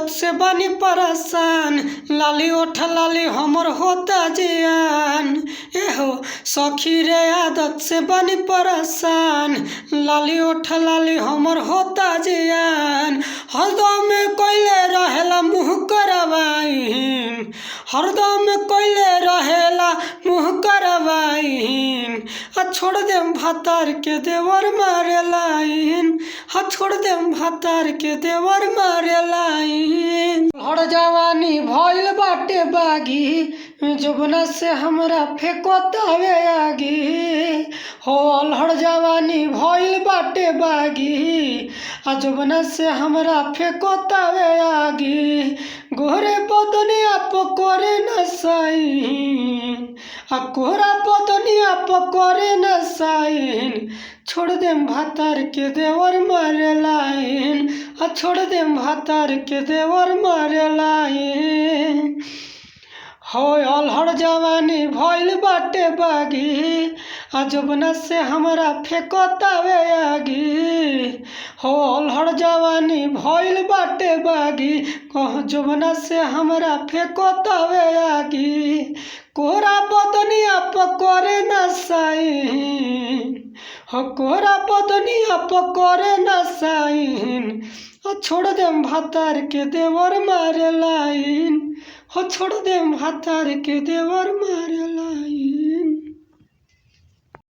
आदत से बनी परेशान, लाली ओठ लाली हमर होता जियान। एहो सखी रे आदत से बनी परेशान, लाली ओठ लाली हमर होता जियान। हरदम कोइले रहेला मुँह करवाइन, हरदम कोइले रहेला मुँह करवाइन। छोड़ देम भातार के देवर मारे लाइन, छोड़ देम भातार के देवर मारे लाइन। हर जवानी भइल बाटे बागी, जुबना से हमरा फेंकोतावे आगी। हो अलहड़ जवानी भइल बाटे बागी, जुबना से हमरा फेंकोतावे आगी। गोरे बदनिया पकोरे न साइन, कोहरा बदनिया पकोरे न साइन। छोड़ देम भातार के देवर मारे लाइन, छोड़ देम भातार के देवर मारे लाइन। हो अलहड़ जवानी भइल बाटे बागी, जुबना से हमरा फेंकोतावे आगी। हो अलहड़ जवानी भइल बाटे बागी, जुबना से हमरा फेंकोतावे आगी। कोहरा बदनिया पकोरे न साइन, कोहरा बदनिया पकोरे न साइन। छोड़ देम भातार के देवर मारे लाइन, छोड़ देम भातार के देवर मारे लाइन।